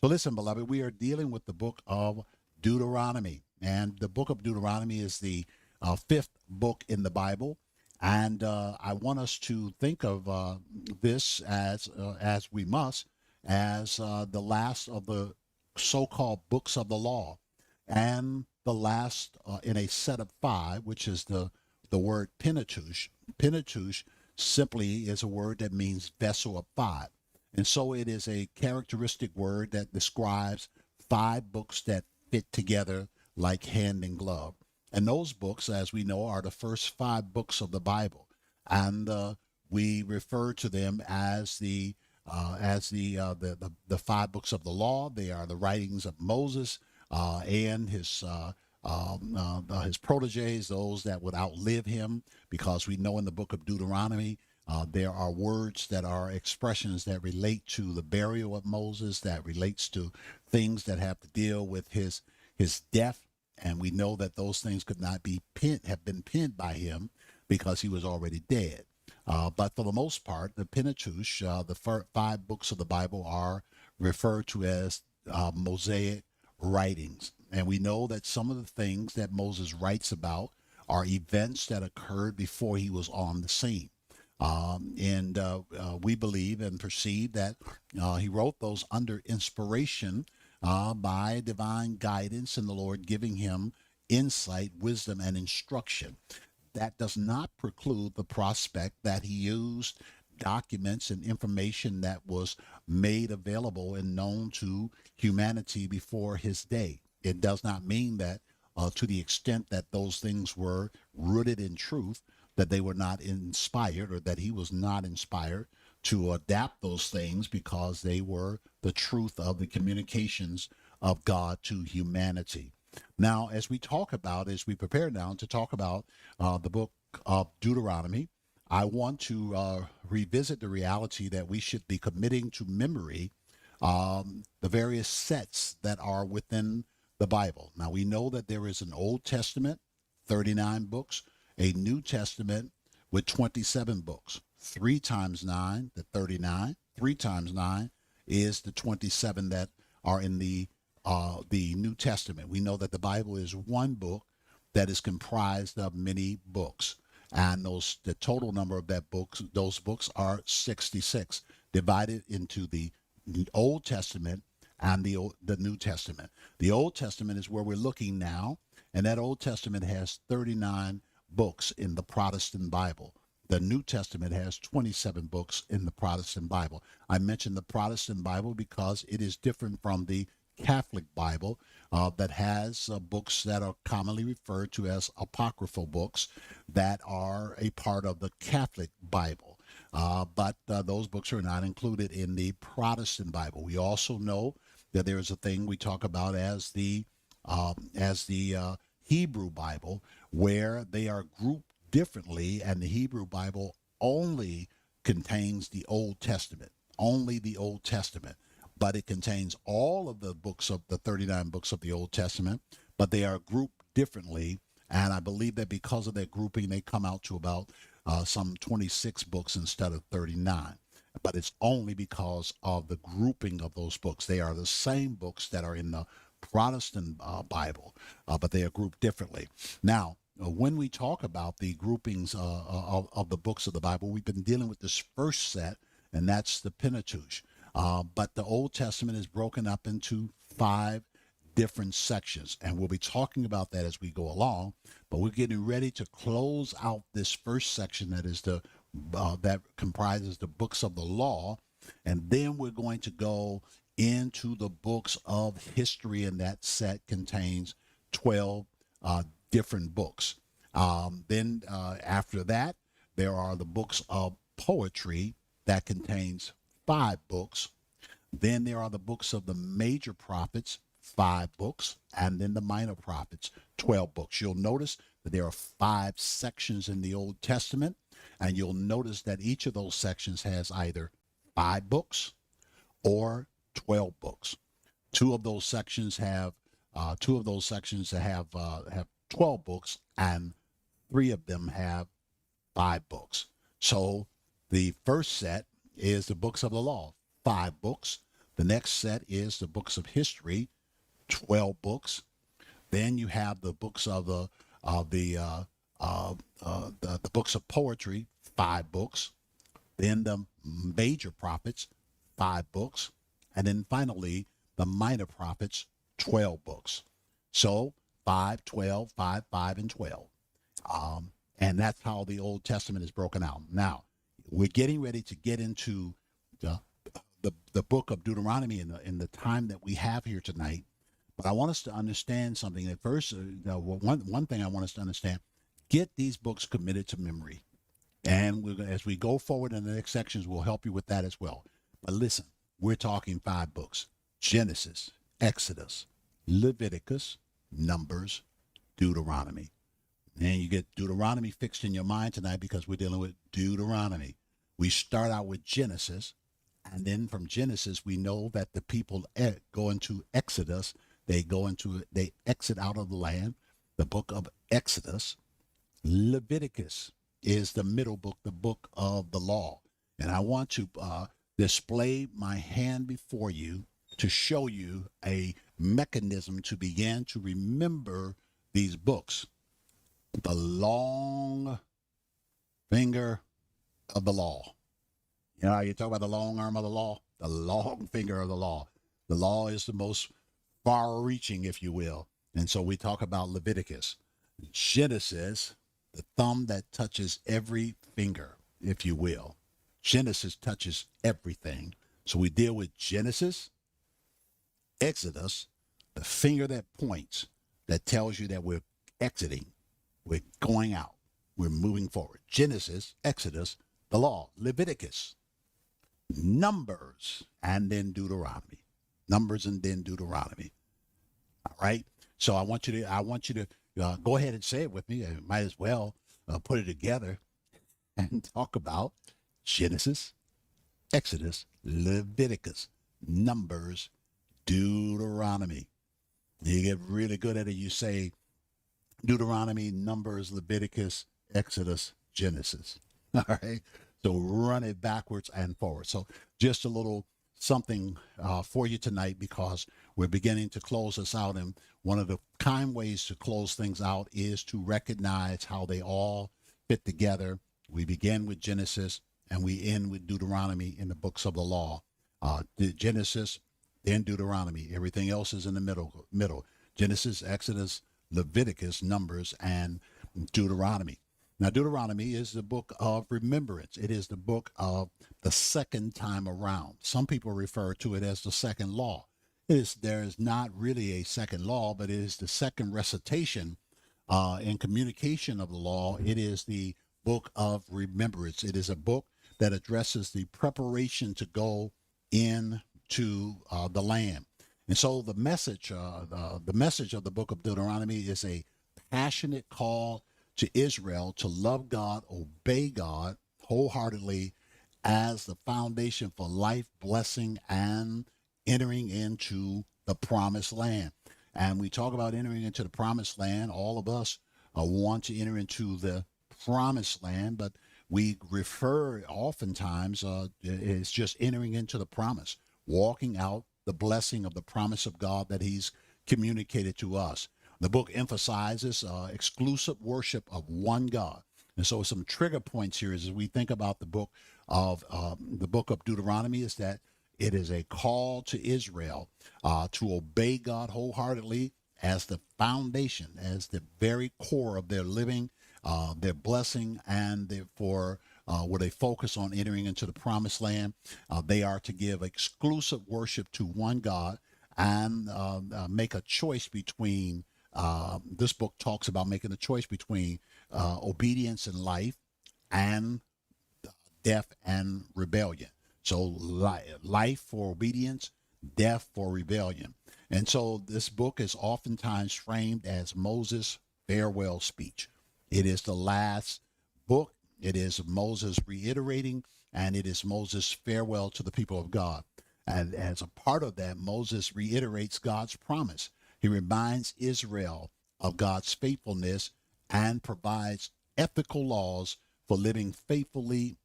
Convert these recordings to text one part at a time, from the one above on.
So listen, beloved, we are dealing with the book of Deuteronomy. And the book of Deuteronomy is the fifth book in the Bible. And I want us to think of this as we must, as the last of the so-called books of the law, and the last in a set of five, which is the word Pentateuch. Pentateuch simply is a word that means vessel of five. And so it is a characteristic word that describes five books that fit together like hand and glove. And those books, as we know, are the first five books of the Bible. And we refer to them as the five books of the law. They are the writings of Moses and his proteges, those that would outlive him, because we know in the book of Deuteronomy there are words that are expressions that relate to the burial of Moses, that relates to things that have to deal with his death, and we know that those things could not have been penned by him because he was already dead. But for the most part, the Pentateuch, five books of the Bible, are referred to as Mosaic writings. And we know that some of the things that Moses writes about are events that occurred before he was on the scene. And we believe and perceive that he wrote those under inspiration by divine guidance and the Lord giving him insight, wisdom, and instruction. That does not preclude the prospect that he used documents and information that was made available and known to humanity before his day. It does not mean that to the extent that those things were rooted in truth, that they were not inspired, or that he was not inspired to adapt those things because they were the truth of the communications of God to humanity. Now, as we prepare now to talk about the book of Deuteronomy, I want to revisit the reality that we should be committing to memory the various sets that are within the Bible. Now, we know that there is an Old Testament, 39 books, a New Testament with 27 books. 3 times 9, the 39. 3 times 9 is the 27 that are in the New Testament. We know that the Bible is one book that is comprised of many books, and the total number of those books are 66, divided into the Old Testament and the New Testament. The Old Testament is where we're looking now, and that Old Testament has 39 books in the Protestant Bible. The New Testament has 27 books in the Protestant Bible. I mentioned the Protestant Bible because it is different from the Catholic Bible that has books that are commonly referred to as apocryphal books that are a part of the Catholic Bible. But those books are not included in the Protestant Bible. We also know that there is a thing we talk about as the Hebrew Bible, where they are grouped differently, and the Hebrew Bible only contains the Old Testament, only the Old Testament. But it contains all of the books of the 39 books of the Old Testament, but they are grouped differently. And I believe that because of that grouping, they come out to about some 26 books instead of 39. But it's only because of the grouping of those books. They are the same books that are in the Protestant Bible, but they are grouped differently. Now, when we talk about the groupings of the books of the Bible, we've been dealing with this first set, and that's the Pentateuch. But the Old Testament is broken up into 5 different sections, and we'll be talking about that as we go along. But we're getting ready to close out this first section that is that comprises the books of the law, and then we're going to go into the books of history, and that set contains 12 different books. Then after that, there are the books of poetry that contains 5 books. Then there are the books of the major prophets, 5 books, and then the minor prophets, 12 books. You'll notice that there are 5 sections in the Old Testament, and you'll notice that each of those sections has either 5 books or 12 books. Two of those sections have 12 books, and 3 of them have 5 books. So the first set is the books of the law, 5 books. The next set is the books of history, 12 books. Then you have the books of the books of poetry, 5 books. Then the major prophets, 5 books. And then finally, the minor prophets, 12 books. So 5, 12, 5, 5, and 12. And that's how the Old Testament is broken out. Now, we're getting ready to get into the book of Deuteronomy in the time that we have here tonight. But I want us to understand something. At first, one thing I want us to understand, get these books committed to memory. And as we go forward in the next sections, we'll help you with that as well. But listen, we're talking 5 books: Genesis, Exodus, Leviticus, Numbers, Deuteronomy. And you get Deuteronomy fixed in your mind tonight because we're dealing with Deuteronomy. We start out with Genesis, and then from Genesis, we know that the people go into Exodus. They exit out of the land, the book of Exodus. Leviticus is the middle book, the book of the law. And I want to display my hand before you to show you a mechanism to begin to remember these books. The long finger of the law. You know, you talk about the long arm of the law, the long finger of the law. The law is the most far reaching, if you will. And so we talk about Leviticus. Genesis, the thumb that touches every finger, if you will. Genesis touches everything. So we deal with Genesis, Exodus, the finger that points, that tells you that we're exiting, we're going out, we're moving forward. Genesis, Exodus, the law, Leviticus, Numbers, and then Deuteronomy. Numbers and then Deuteronomy. All right. So I want you to go ahead and say it with me. I might as well put it together and talk about Genesis, Exodus, Leviticus, Numbers, Deuteronomy. You get really good at it. You say Deuteronomy, Numbers, Leviticus, Exodus, Genesis. All right. So run it backwards and forward. So just a little something for you tonight, because we're beginning to close this out. And one of the kind ways to close things out is to recognize how they all fit together. We begin with Genesis and we end with Deuteronomy in the books of the law. Genesis, then Deuteronomy. Everything else is in the middle. Genesis, Exodus, Leviticus, Numbers, and Deuteronomy. Now, Deuteronomy is the book of remembrance. It is the book of the second time around. Some people refer to it as the second law. There is not really a second law, but it is the second recitation and communication of the law. It is the book of remembrance. It is a book that addresses the preparation to go into the land. And so the message of the book of Deuteronomy is a passionate call to Israel to love God, obey God wholeheartedly as the foundation for life, blessing, and entering into the promised land. And we talk about entering into the promised land. All of us want to enter into the promised land, but we refer oftentimes, it's just entering into the promise, walking out the blessing of the promise of God that he's communicated to us. The book emphasizes exclusive worship of one God. And so some trigger points here as we think about the book of Deuteronomy is that it is a call to Israel to obey God wholeheartedly as the foundation, as the very core of their living, their blessing, and therefore with a focus on entering into the promised land. They are to give exclusive worship to one God and make a choice between this book talks about making a choice between obedience and life and death and rebellion. So life for obedience, death for rebellion. And so this book is oftentimes framed as Moses' farewell speech. It is the last book. It is Moses reiterating, and it is Moses' farewell to the people of God. And as a part of that, Moses reiterates God's promise. He reminds Israel of God's faithfulness and provides ethical laws for living faithfully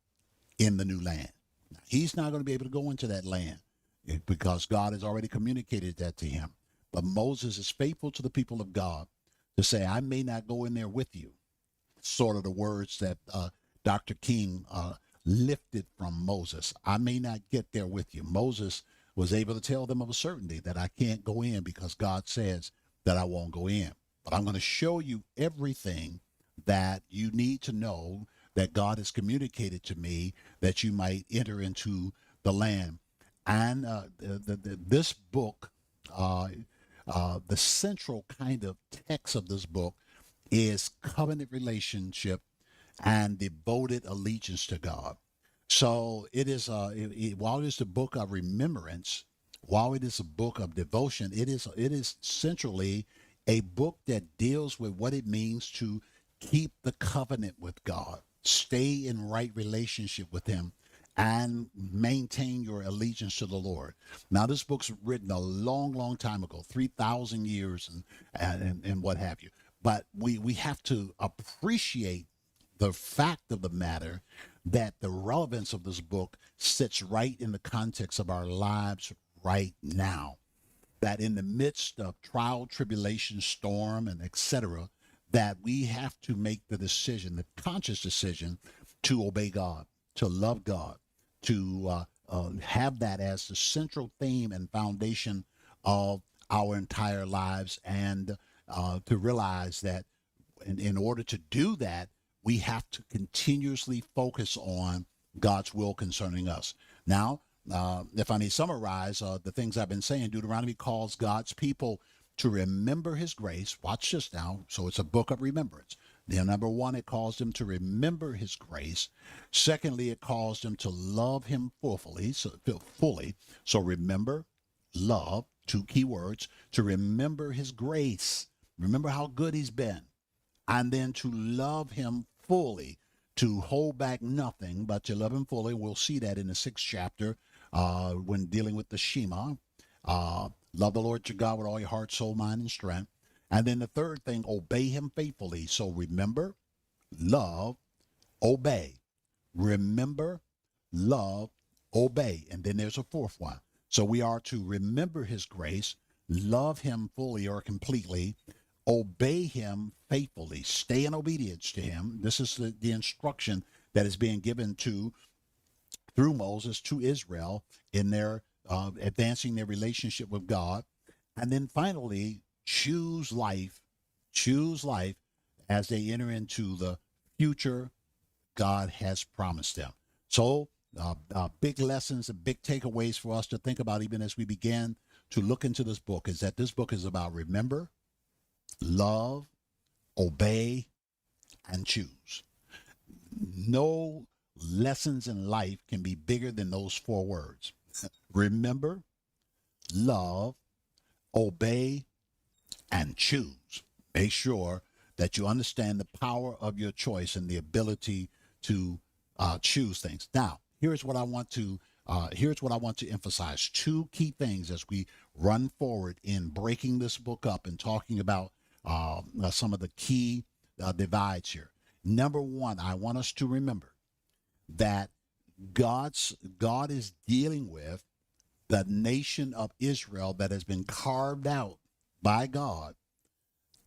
in the new land. Now, he's not going to be able to go into that land because God has already communicated that to him. But Moses is faithful to the people of God to say, I may not go in there with you. Sort of the words that Dr. King lifted from Moses. I may not get there with you. Moses was able to tell them of a certainty that I can't go in because God says that I won't go in. But I'm going to show you everything that you need to know that God has communicated to me that you might enter into the land. And this book, the central kind of text of this book is covenant relationship and devoted allegiance to God. So it is, while it is a book of remembrance, while it is a book of devotion, it is centrally a book that deals with what it means to keep the covenant with God, stay in right relationship with Him, and maintain your allegiance to the Lord. Now, this book's written a long, long time ago, 3,000 years and what have you. But we have to appreciate the fact of the matter that the relevance of this book sits right in the context of our lives right now. That in the midst of trial, tribulation, storm, and etc., that we have to make the decision, the conscious decision, to obey God, to love God, to have that as the central theme and foundation of our entire lives, and to realize that in order to do that, we have to continuously focus on God's will concerning us. Now, if I may summarize the things I've been saying, Deuteronomy calls God's people to remember his grace. Watch this now. So it's a book of remembrance. Then, number one, it calls them to remember his grace. Secondly, it calls them to love him fully. So remember, love, two key words, to remember his grace. Remember how good he's been. And then to love him fully, to hold back nothing, but to love him fully. We'll see that in the 6th chapter when dealing with the Shema. Love the Lord your God with all your heart, soul, mind, and strength. And then the third thing, obey him faithfully. So remember, love, obey. Remember, love, obey. And then there's a fourth one. So we are to remember his grace, love him fully or completely, obey him faithfully, stay in obedience to him. This is the instruction that is being given through Moses to Israel in their advancing their relationship with God. And then finally, choose life as they enter into the future God has promised them. So, big lessons and big takeaways for us to think about, even as we begin to look into this book, is that this book is about remember, love, obey, and choose. No lessons in life can be bigger than those four words. Remember, love, obey, and choose. Make sure that you understand the power of your choice and the ability to choose things. Now, here's what I want to emphasize. Two key things as we run forward in breaking this book up and talking about some of the key divides here. Number one, I want us to remember that God is dealing with the nation of Israel that has been carved out by God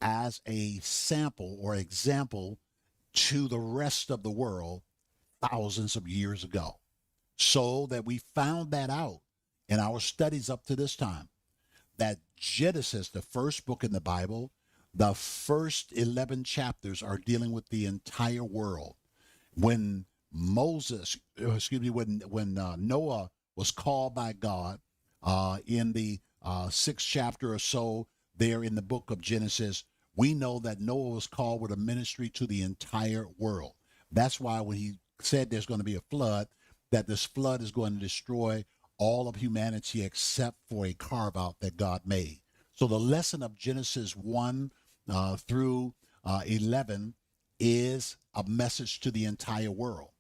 as a sample or example to the rest of the world thousands of years ago. So that we found that out in our studies up to this time, that Genesis, the first book in the Bible, the first 11 chapters are dealing with the entire world. When Noah was called by God in the 6th chapter or so there in the book of Genesis, we know that Noah was called with a ministry to the entire world. That's why when he said there's going to be a flood, that this flood is going to destroy all of humanity except for a carve out that God made. So the lesson of Genesis 1 through 11 is a message to the entire world.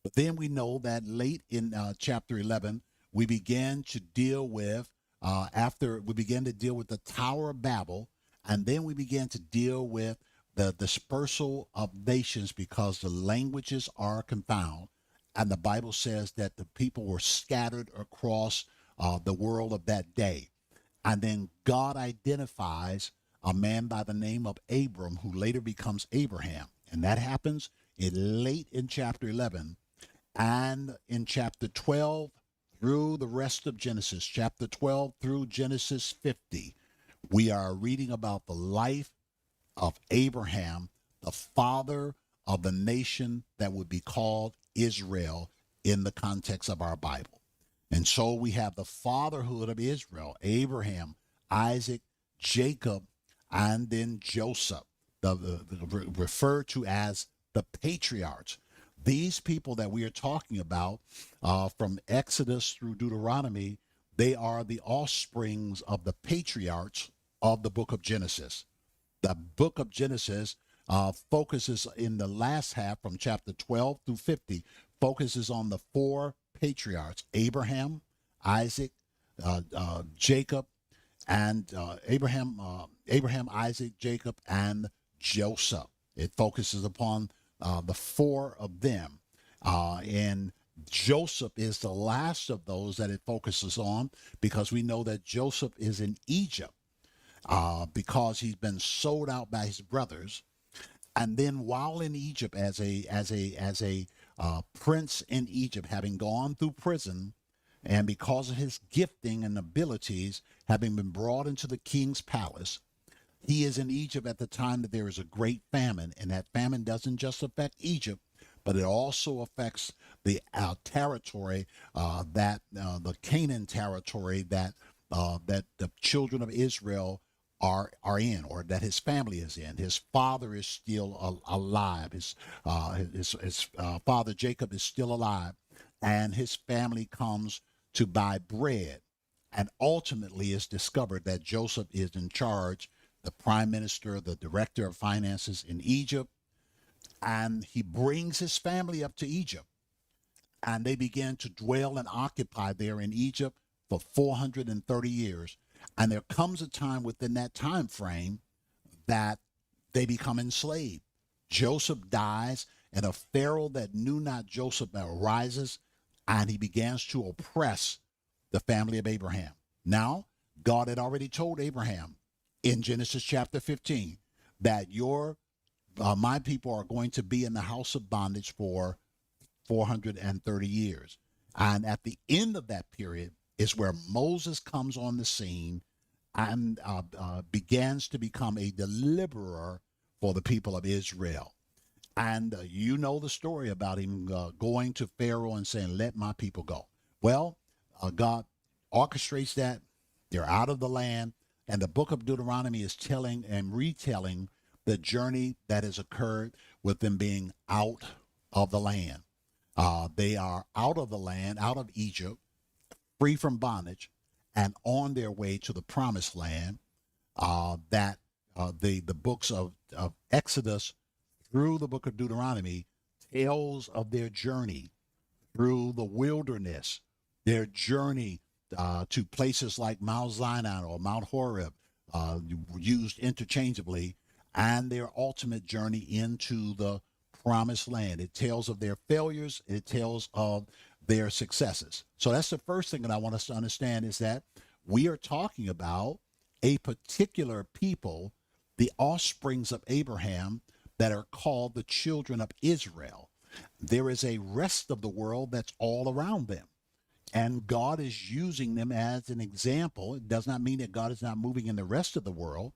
But then we know that late in chapter 11, we began to deal with, after we began to deal with the Tower of Babel, and then we began to deal with the dispersal of nations because the languages are confounded. And the Bible says that the people were scattered across the world of that day. And then God identifies a man by the name of Abram, who later becomes Abraham. And that happens late in chapter 11. And in chapter 12 through the rest of Genesis, chapter 12 through Genesis 50, we are reading about the life of Abraham, the father of the nation that would be called Israel in the context of our Bible. And so we have the fatherhood of Israel, Abraham, Isaac, Jacob, and then Joseph, referred to as the patriarchs. These people that we are talking about from Exodus through Deuteronomy, they are the offsprings of the patriarchs of the book of Genesis. The book of Genesis focuses in the last half from chapter 12 through 50, focuses on the four patriarchs, Abraham, Isaac, Jacob, and Abraham, Isaac, Jacob, and Joseph. It focuses upon the four of them. And Joseph is the last of those that it focuses on, because we know that Joseph is in Egypt because he's been sold out by his brothers. And then while in Egypt as a prince in Egypt, having gone through prison, and because of his gifting and abilities, having been brought into the king's palace, he is in Egypt at the time that there is a great famine. And that famine doesn't just affect Egypt, but it also affects the territory that the Canaan territory that the children of Israel are in, or that his family is in. His father is still alive. His father Jacob is still alive, and his family comes to buy bread, and ultimately it's discovered that Joseph is in charge, the prime minister, the director of finances in Egypt, and he brings his family up to Egypt, and they began to dwell and occupy there in Egypt for 430 years. And there comes a time within that time frame that they become enslaved. Joseph dies, and a Pharaoh that knew not Joseph arises, and he begins to oppress the family of Abraham. Now, God had already told Abraham in Genesis chapter 15 that my people are going to be in the house of bondage for 430 years. And at the end of that period is where Moses comes on the scene and begins to become a deliverer for the people of Israel. And you know the story about him going to Pharaoh and saying, "Let my people go." Well, God orchestrates that. They're out of the land. And the book of Deuteronomy is telling and retelling the journey that has occurred with them being out of the land. They are out of the land, out of Egypt, free from bondage, and on their way to the promised land. That the books of Exodus through the book of Deuteronomy tells of their journey through the wilderness, their journey to places like Mount Sinai or Mount Horeb, used interchangeably, and their ultimate journey into the promised land. It tells of their failures. It tells of their successes. So that's the first thing that I want us to understand, is that we are talking about a particular people, the offsprings of Abraham, that are called the children of Israel. There is a rest of the world that's all around them, and God is using them as an example. It does not mean that God is not moving in the rest of the world,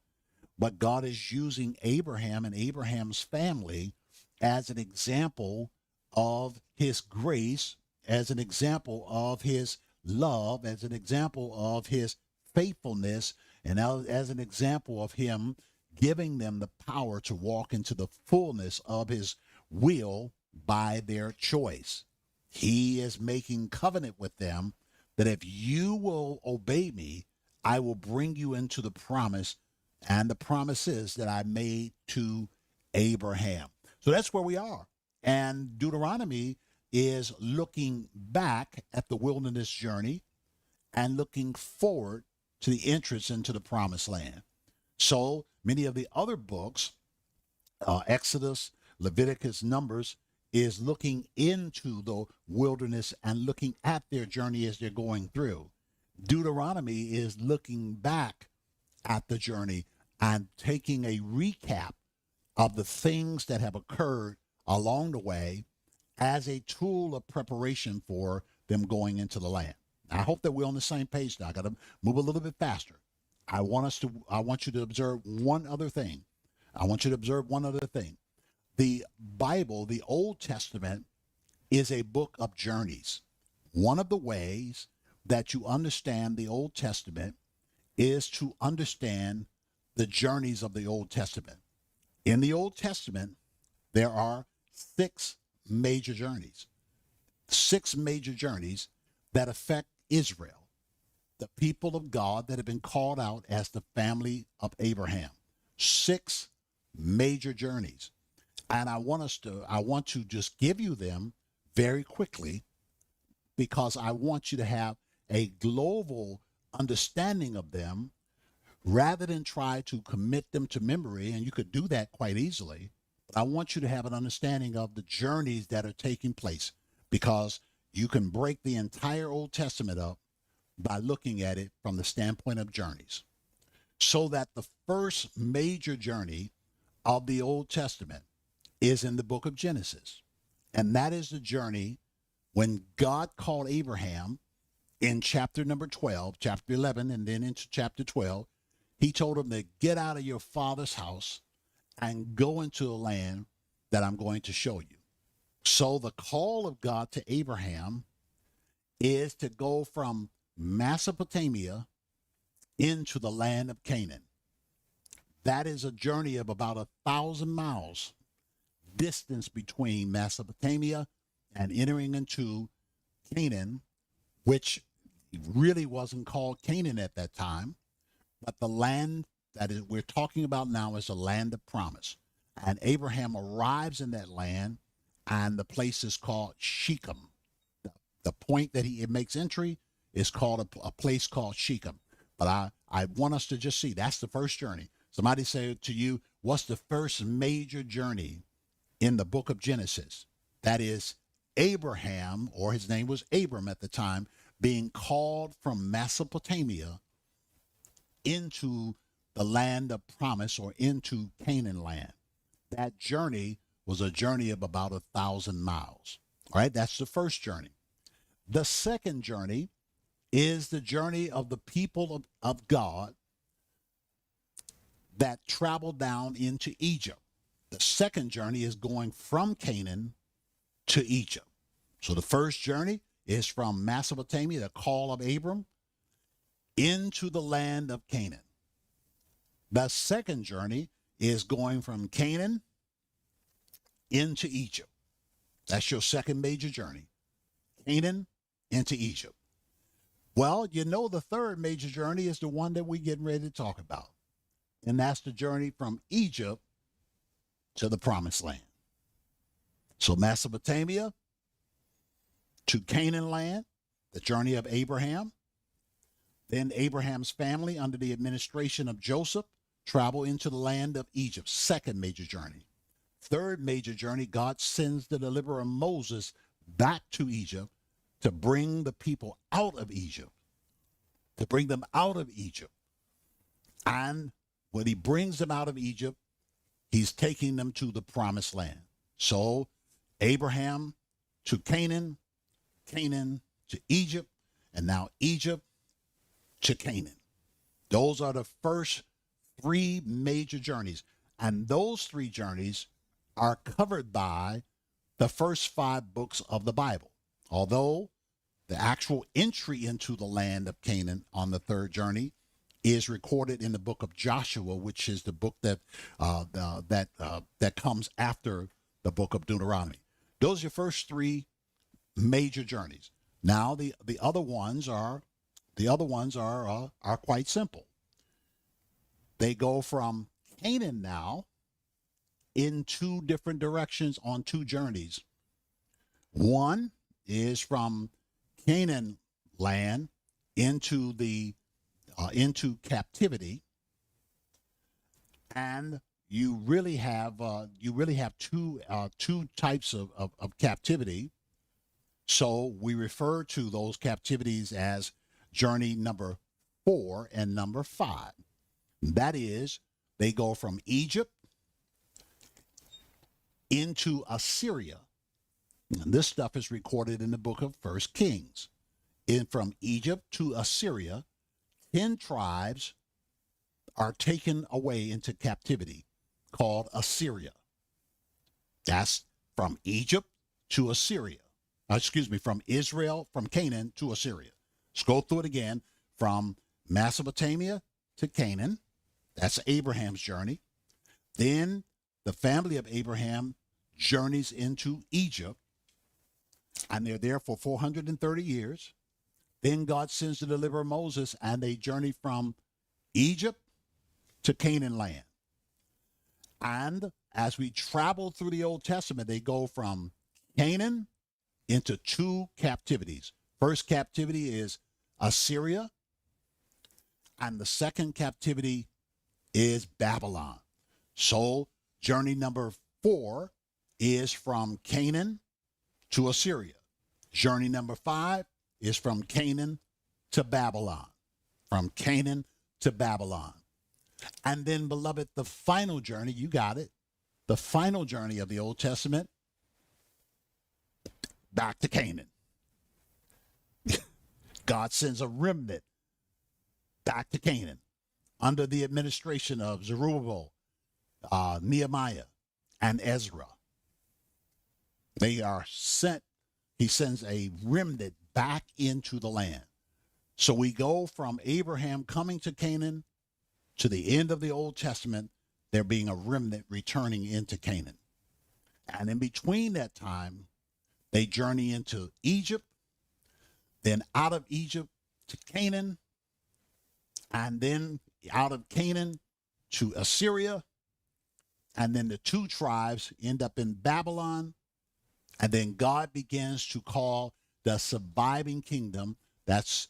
but God is using Abraham and Abraham's family as an example of his grace, as an example of his love, as an example of his faithfulness, and as an example of him giving them the power to walk into the fullness of his will by their choice. He is making covenant with them that if you will obey me, I will bring you into the promise, and the promises that I made to Abraham. So that's where we are. And Deuteronomy is looking back at the wilderness journey and looking forward to the entrance into the promised land. So many of the other books, Exodus, Leviticus, Numbers, is looking into the wilderness and looking at their journey as they're going through. Deuteronomy is looking back at the journey and taking a recap of the things that have occurred along the way as a tool of preparation for them going into the land. I hope that we're on the same page now. I got to move a little bit faster. I want you to observe one other thing. I want you to observe one other thing. The Bible, the Old Testament, is a book of journeys. One of the ways that you understand the Old Testament is to understand the journeys of the Old Testament. In the Old Testament, there are six major journeys that affect Israel, the people of God that have been called out as the family of Abraham. Six major journeys. And I want to just give you them very quickly because I want you to have a global understanding of them rather than try to commit them to memory. And you could do that quite easily. But I want you to have an understanding of the journeys that are taking place because you can break the entire Old Testament up by looking at it from the standpoint of journeys. So that the first major journey of the Old Testament is in the book of Genesis. And that is the journey when God called Abraham in chapter number 12, chapter 11, and then into chapter 12. He told him to get out of your father's house and go into a land that I'm going to show you. So the call of God to Abraham is to go from Mesopotamia into the land of Canaan. That is a journey of about 1,000 miles distance between Mesopotamia and entering into Canaan, which really wasn't called Canaan at that time, but the land that we're talking about now is a land of promise. And Abraham arrives in that land, and the place is called Shechem. The point that he makes entry is called a place called Shechem. But I want us to just see that's the first journey. Somebody say to you, what's the first major journey in the book of Genesis? That is Abraham, or his name was Abram at the time, being called from Mesopotamia into the land of promise or into Canaan land. That journey was a journey of about 1,000 miles. All right, that's the first journey. The second journey is the journey of the people of God that traveled down into Egypt. The second journey is going from Canaan to Egypt. So the first journey is from Mesopotamia, the call of Abram, into the land of Canaan. The second journey is going from Canaan into Egypt. That's your second major journey. Canaan into Egypt. Well, you know the third major journey is the one that we're getting ready to talk about. And that's the journey from Egypt to the promised land. So Mesopotamia to Canaan land, the journey of Abraham. Then Abraham's family under the administration of Joseph travel into the land of Egypt, second major journey. Third major journey, God sends the deliverer Moses back to Egypt to bring the people out of Egypt, And when he brings them out of Egypt, he's taking them to the promised land. So Abraham to Canaan, Canaan to Egypt, and now Egypt to Canaan. Those are the first three major journeys. And those three journeys are covered by the first 5 books of the Bible. Although the actual entry into the land of Canaan on the third journey is recorded in the book of Joshua, which is the book that comes after the book of Deuteronomy. Those are your first 3 major journeys. Now the other ones are quite simple. They go from Canaan now in 2 different directions on 2 journeys. One is from Canaan land into captivity, and you really have two types of captivity. So we refer to those captivities as journey number 4 and number 5. That is, they go from Egypt into Assyria. And this stuff is recorded in the book of First Kings. From Egypt to Assyria, 10 tribes are taken away into captivity, called Assyria. That's from Egypt to Assyria. From Israel, from Canaan to Assyria. Let's go through it again. From Mesopotamia to Canaan. That's Abraham's journey. Then the family of Abraham journeys into Egypt, and they're there for 430 years. Then God sends to deliver Moses, and they journey from Egypt to Canaan land. And as we travel through the Old Testament, they go from Canaan into 2 captivities. First captivity is Assyria, and the second captivity is Babylon. So journey number 4 is from Canaan to Assyria. Journey number 5 is from Canaan to Babylon. From Canaan to Babylon. And then, beloved, the final journey, you got it, the final journey of the Old Testament, back to Canaan. God sends a remnant back to Canaan under the administration of Zerubbabel, Nehemiah, and Ezra. They are sent, he sends a remnant back into the land. So we go from Abraham coming to Canaan to the end of the Old Testament, there being a remnant returning into Canaan. And in between that time, they journey into Egypt, then out of Egypt to Canaan, and then out of Canaan to Assyria, and then the 2 tribes end up in Babylon, and then God begins to call the surviving kingdom that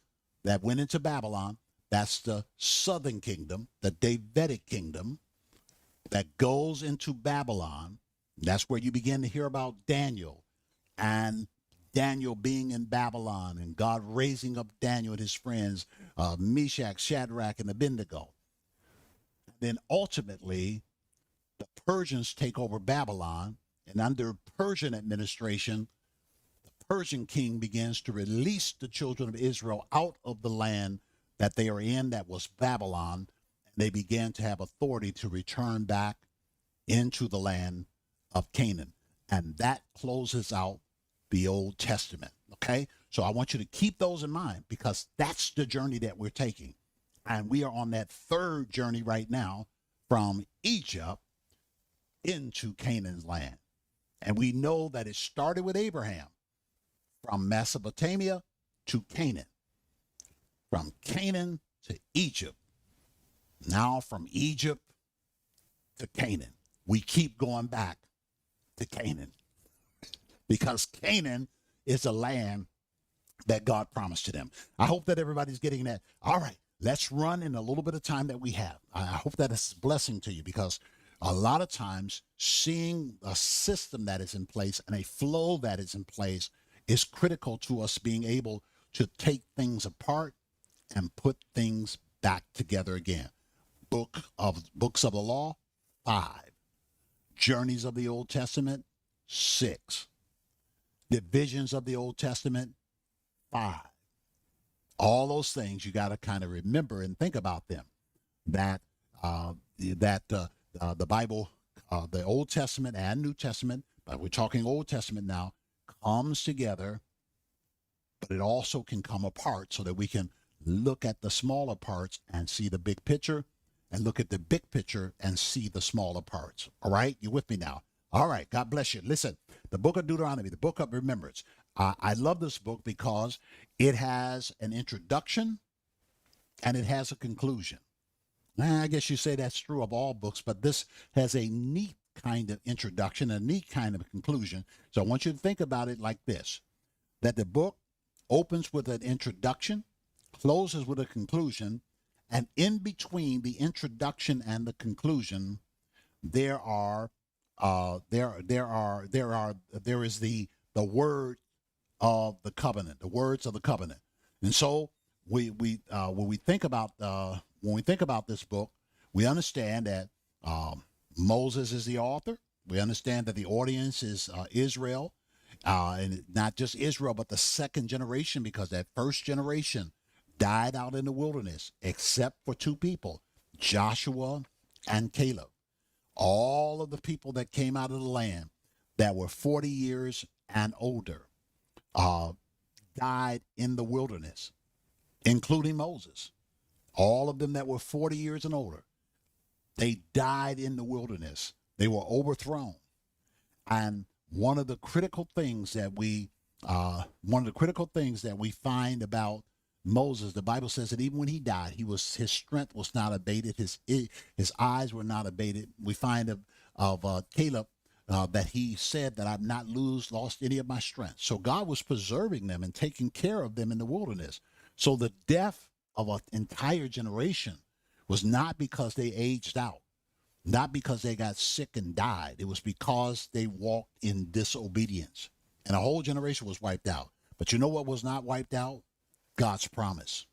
went into Babylon, that's the southern kingdom, the Davidic kingdom, that goes into Babylon. That's where you begin to hear about Daniel, and Daniel being in Babylon, and God raising up Daniel and his friends, Meshach, Shadrach, and Abednego. Then ultimately, the Persians take over Babylon, and under Persian administration, the Persian king begins to release the children of Israel out of the land that they are in, that was Babylon. And they began to have authority to return back into the land of Canaan. And that closes out the Old Testament. Okay? So I want you to keep those in mind, because that's the journey that we're taking. And we are on that 3rd journey right now, from Egypt into Canaan's land. And we know that it started with Abraham, from Mesopotamia to Canaan, from Canaan to Egypt, now from Egypt to Canaan. We keep going back to Canaan, because Canaan is a land that God promised to them. I hope that everybody's getting that. All right, let's run in a little bit of time that we have. I hope that is a blessing to you, because a lot of times seeing a system that is in place and a flow that is in place is critical to us being able to take things apart and put things back together again. Books of the law, 5. Journeys of the Old Testament, 6. Divisions of the Old Testament, 5. All those things you got to kind of remember and think about them. That the Bible, the Old Testament and New Testament, but we're talking Old Testament now, comes together, but it also can come apart, so that we can look at the smaller parts and see the big picture, and look at the big picture and see the smaller parts. All right? You with me now? All right. God bless you. Listen, the book of Deuteronomy, the book of remembrance. I love this book because it has an introduction and it has a conclusion. I guess you say that's true of all books, but this has a neat kind of introduction, a neat kind of conclusion. So I want you to think about it like this, that the book opens with an introduction, closes with a conclusion, and in between the introduction and the conclusion, there is the word of the covenant, the words of the covenant. And so when we think about this book, we understand that Moses is the author. We understand that the audience is Israel, and not just Israel, but the second generation, because that first generation died out in the wilderness, except for two people, Joshua and Caleb. All of the people that came out of the land that were 40 years and older uh, died in the wilderness, including Moses. All of them that were 40 years and older, they died in the wilderness. They were overthrown. And one of the critical things that we find about Moses, the Bible says that even when he died, his strength was not abated. His eyes were not abated. We find of Caleb that he said that I've not lost any of my strength. So God was preserving them and taking care of them in the wilderness. So the death of an entire generation was not because they aged out, not because they got sick and died. It was because they walked in disobedience. And a whole generation was wiped out. But you know what was not wiped out? God's promise.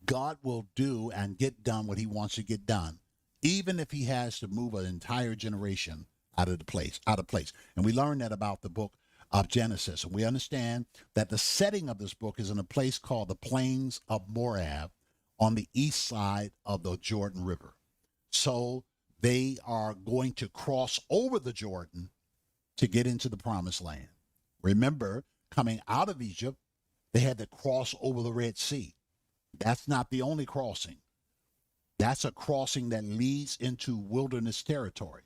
God will do and get done what he wants to get done, even if he has to move an entire generation out of place. And we learned that about the book of Genesis. And we understand that the setting of this book is in a place called the Plains of Moab on the east side of the Jordan River. So they are going to cross over the Jordan to get into the promised land. Remember, coming out of Egypt, they had to cross over the Red Sea. That's not the only crossing. That's a crossing that leads into wilderness territory.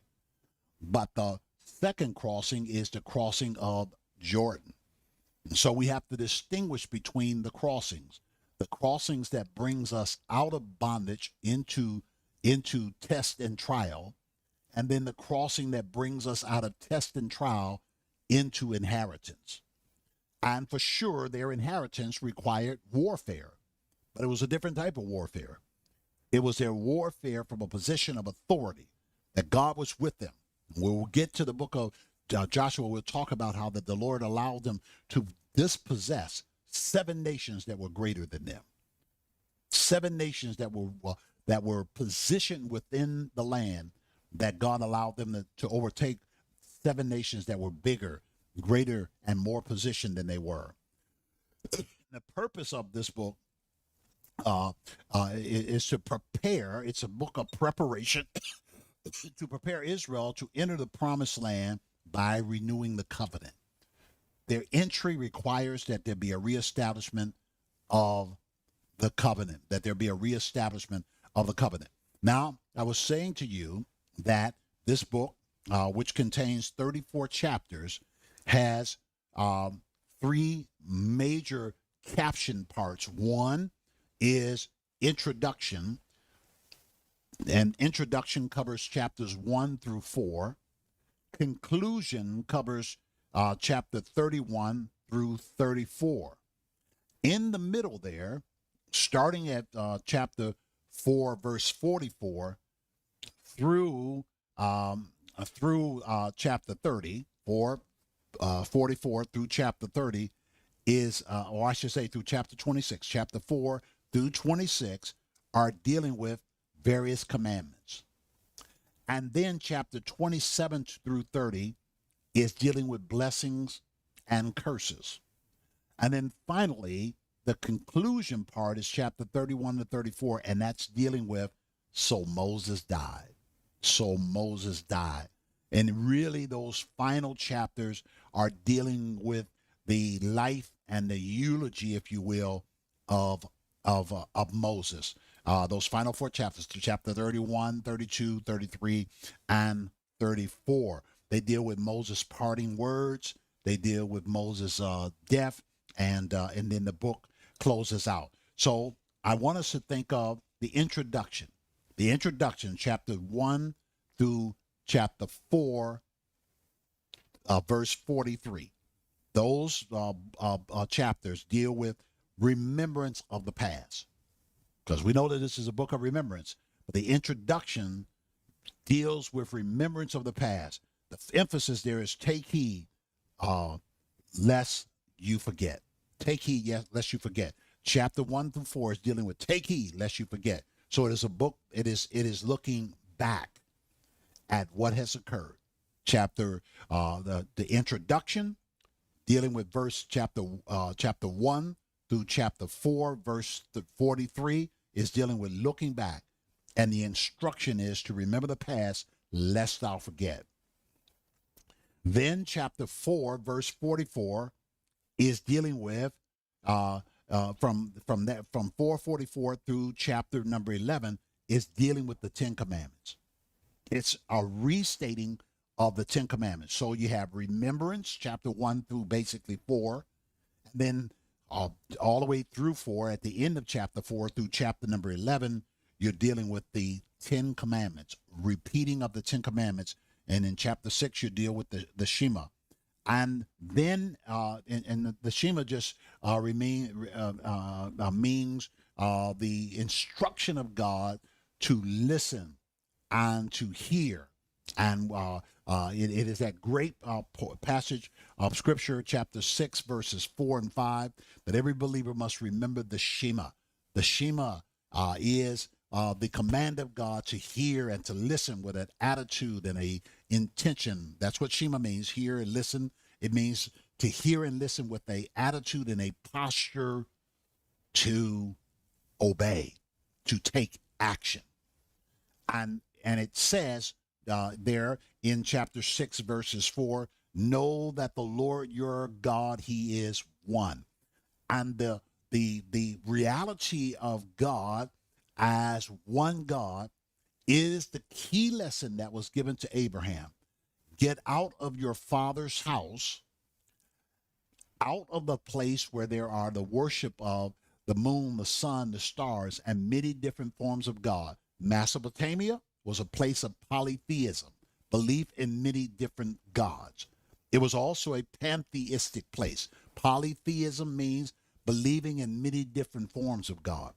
But the second crossing is the crossing of Jordan. And so we have to distinguish between the crossings that brings us out of bondage into test and trial, and then the crossing that brings us out of test and trial into inheritance. And for sure, their inheritance required warfare, but it was a different type of warfare. It was their warfare from a position of authority, that God was with them. When we'll get to the book of Joshua, we'll talk about how that the Lord allowed them to dispossess 7 nations that were greater than them. 7 nations that were positioned within the land, that God allowed them to overtake 7 nations that were bigger, greater, and more positioned than they were. The purpose of this book is to prepare. It's a book of preparation to prepare Israel to enter the promised land by renewing the covenant. Their entry requires that there be a reestablishment of the covenant, Now, I was saying to you that this book, which contains 34 chapters, has 3 major caption parts. One is introduction, and introduction covers chapters 1 through 4. Conclusion covers chapter 31 through 34. In the middle there, starting at chapter 4, verse 44, through chapter 30, 44 through chapter 30 is, or I should say through chapter 26, chapter 4 through 26 are dealing with various commandments. And then chapter 27 through 30 is dealing with blessings and curses. And then finally, the conclusion part is chapter 31 to 34, and that's dealing with, so Moses died. And really, those final chapters are dealing with the life and the eulogy, if you will, of Moses. Those final 4 chapters, to chapter 31, 32, 33, and 34. They deal with Moses' parting words. They deal with Moses' death, and then the book closes out. So I want us to think of the introduction. The introduction, chapter 1 through chapter 4, verse 43. Those chapters deal with remembrance of the past, because we know that this is a book of remembrance. But the introduction deals with remembrance of the past. The emphasis there is take heed, lest you forget. Take heed, yes, lest you forget. Chapter 1 through 4 is dealing with take heed lest you forget. So it is a book, it is looking back at what has occurred. The introduction, dealing with chapter 1 through chapter 4, verse 43, is dealing with looking back. And the instruction is to remember the past, lest thou forget. Then chapter 4, verse 44, is dealing with from 444 through chapter number 11 is dealing with the Ten Commandments. It's a restating of the Ten Commandments. So you have remembrance, chapter 1 through basically 4, and then all the way through 4. At the end of chapter 4 through chapter number 11, you're dealing with the Ten Commandments, repeating of the Ten Commandments. And in chapter 6, you deal with the Shema. And then and the Shema just means the instruction of God to listen and to hear. And it is that great passage of Scripture, chapter 6, verses 4 and 5, that every believer must remember the Shema. The Shema is the command of God to hear and to listen with an attitude and a intention. That's what Shema means, hear and listen. It means to hear and listen with a attitude and a posture to obey, to take action. And it says there in chapter 6, verses 4, know that the Lord your God, he is one. And the reality of God as one God is the key lesson that was given to Abraham. Get out of your father's house, out of the place where there are the worship of the moon, the sun, the stars, and many different forms of God. Mesopotamia was a place of polytheism, belief in many different gods. It was also a pantheistic place. Polytheism means believing in many different forms of God.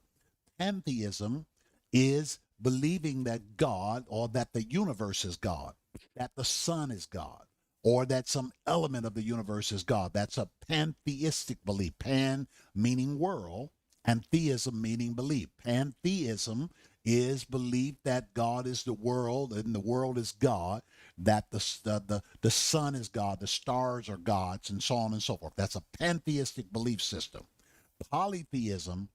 Pantheism is believing that God, or that the universe is God, that the sun is God, or that some element of the universe is God. That's a pantheistic belief. Pan meaning world, and theism meaning belief. Pantheism is belief that God is the world and the world is God, that the sun is God, the stars are gods, and so on and so forth. That's a pantheistic belief system. Polytheism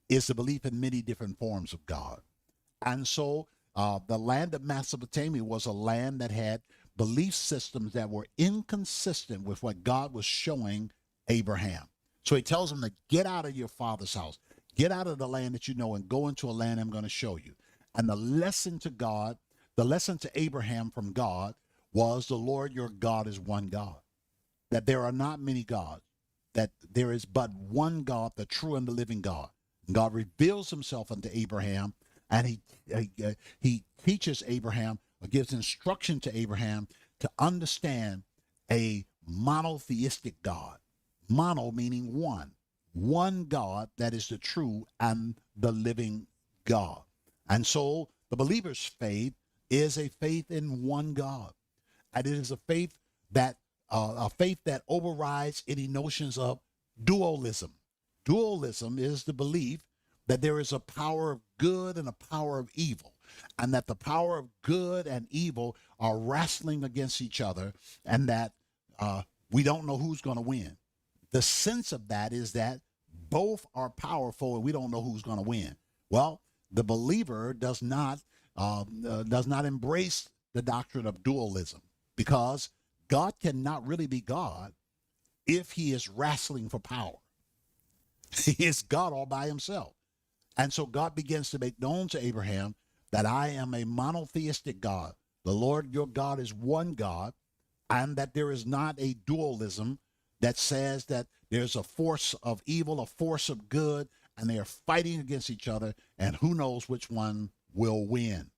is the belief in many different forms of God. And so the land of Mesopotamia was a land that had belief systems that were inconsistent with what God was showing Abraham. So he tells him to get out of your father's house, get out of the land that you know, and go into a land I'm going to show you. And the lesson to Abraham from God was the Lord your God is one God, that there are not many gods, that there is but one God, the true and the living God. And God reveals himself unto Abraham, and he teaches Abraham, or gives instruction to Abraham to understand a monotheistic God. Mono meaning one God that is the true and the living God. And so the believer's faith is a faith in one God. And it is a faith that overrides any notions of dualism. Dualism is the belief that there is a power of good and a power of evil, and that the power of good and evil are wrestling against each other, and that we don't know who's going to win. The sense of that is that both are powerful and we don't know who's going to win. Well, the believer does not embrace the doctrine of dualism, because God cannot really be God if he is wrestling for power. He is God all by himself. And so God begins to make known to Abraham that I am a monotheistic God. The Lord your God is one God, and that there is not a dualism that says that there's a force of evil, a force of good, and they are fighting against each other, and who knows which one will win.